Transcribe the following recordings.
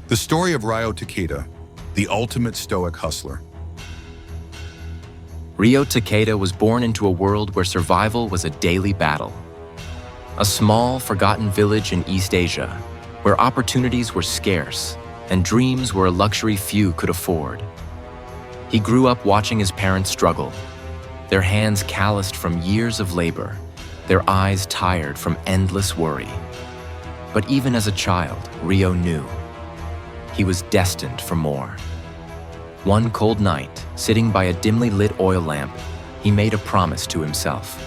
The story of Ryo Takeda, the ultimate Stoic hustler. Ryo Takeda was born into a world where survival was a daily battle. A small, forgotten village in East Asia, where opportunities were scarce and dreams were a luxury few could afford. He grew up watching his parents struggle, their hands calloused from years of labor, their eyes tired from endless worry. But even as a child, Ryo knew he was destined for more. One cold night, sitting by a dimly lit oil lamp, he made a promise to himself.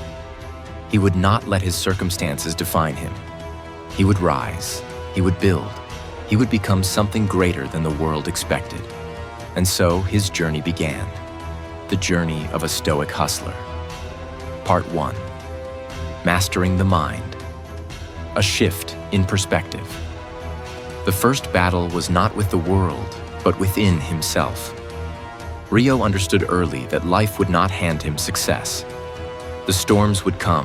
He would not let his circumstances define him. He would rise, he would build, he would become something greater than the world expected. And so his journey began, the journey of a Stoic hustler. Part 1. Mastering the mind. A shift in perspective. The first battle was not with the world, but within himself. Ryo understood early that life would not hand him success. The storms would come,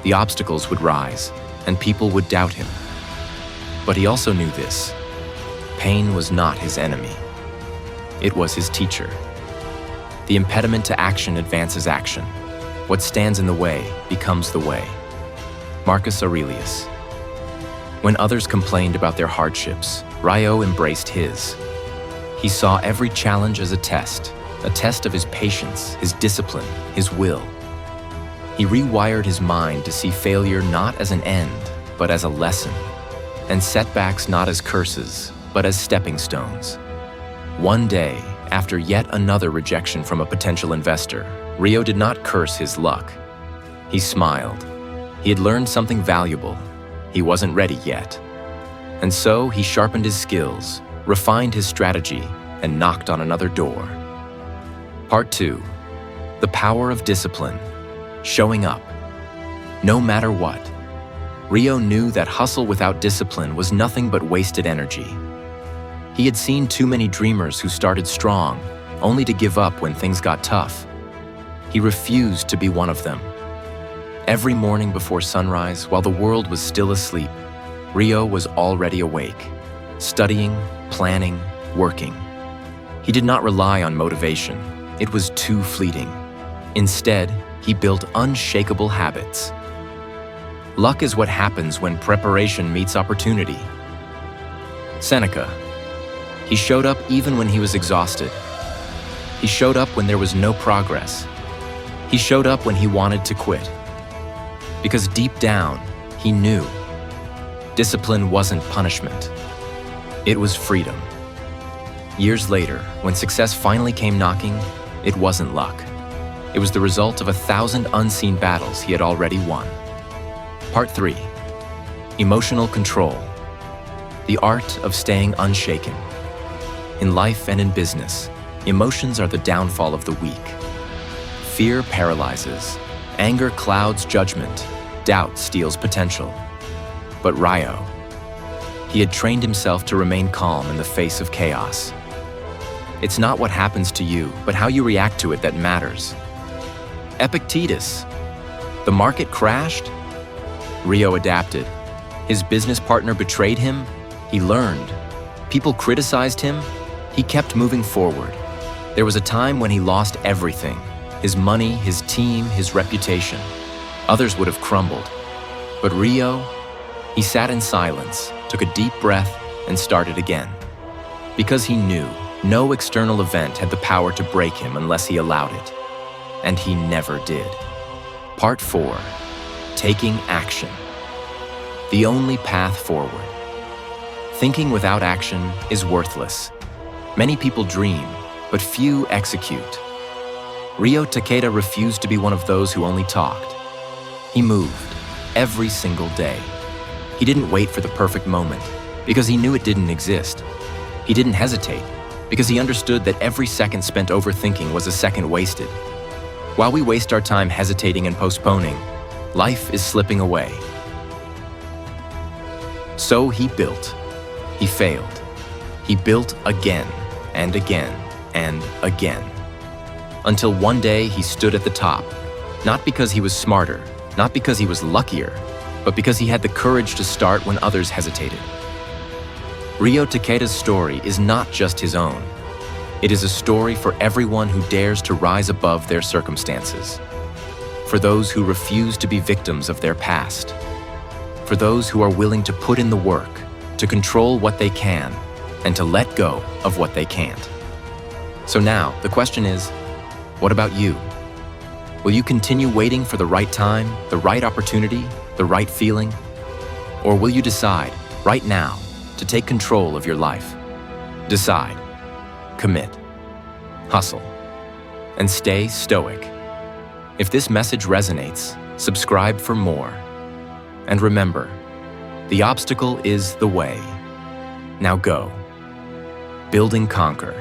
the obstacles would rise, and people would doubt him. But he also knew this: pain was not his enemy. It was his teacher. The impediment to action advances action. What stands in the way becomes the way. Marcus Aurelius. When others complained about their hardships, Ryo embraced his. He saw every challenge as a test of his patience, his discipline, his will. He rewired his mind to see failure not as an end, but as a lesson, and setbacks not as curses, but as stepping stones. One day, after yet another rejection from a potential investor, Ryo did not curse his luck. He smiled. He had learned something valuable. He wasn't ready yet. And so he sharpened his skills, refined his strategy, and knocked on another door. Part 2. The power of discipline. Showing up. No matter what. Ryo knew that hustle without discipline was nothing but wasted energy. He had seen too many dreamers who started strong, only to give up when things got tough. He refused to be one of them. Every morning before sunrise, while the world was still asleep, Ryo was already awake, studying, planning, working. He did not rely on motivation. It was too fleeting. Instead, he built unshakable habits. Luck is what happens when preparation meets opportunity. Seneca. He showed up even when he was exhausted. He showed up when there was no progress. He showed up when he wanted to quit. Because deep down, he knew discipline wasn't punishment. It was freedom. Years later, when success finally came knocking, it wasn't luck. It was the result of 1,000 unseen battles he had already won. Part 3. Emotional control. The art of staying unshaken. In life and in business, emotions are the downfall of the weak. Fear paralyzes. Anger clouds judgment. Doubt steals potential. But Ryo, he had trained himself to remain calm in the face of chaos. It's not what happens to you, but how you react to it that matters. Epictetus. The market crashed. Ryo adapted. His business partner betrayed him. He learned. People criticized him. He kept moving forward. There was a time when he lost everything: his money, his team, his reputation. Others would have crumbled. But Ryo, he sat in silence, took a deep breath, and started again. Because he knew no external event had the power to break him unless he allowed it. And he never did. Part 4. Taking action. The only path forward. Thinking without action is worthless. Many people dream, but few execute. Ryo Takeda refused to be one of those who only talked. He moved, every single day. He didn't wait for the perfect moment, because he knew it didn't exist. He didn't hesitate, because he understood that every second spent overthinking was a second wasted. While we waste our time hesitating and postponing, life is slipping away. So he built. He failed. He built again, and again, and again. Until one day he stood at the top, not because he was smarter, not because he was luckier, but because he had the courage to start when others hesitated. Ryo Takeda's story is not just his own. It is a story for everyone who dares to rise above their circumstances, for those who refuse to be victims of their past, for those who are willing to put in the work, to control what they can, and to let go of what they can't. So now, the question is, what about you? Will you continue waiting for the right time, the right opportunity, the right feeling? Or will you decide, right now, to take control of your life? Decide, commit, hustle, and stay stoic. If this message resonates, subscribe for more. And remember, the obstacle is the way. Now go. Build and conquer.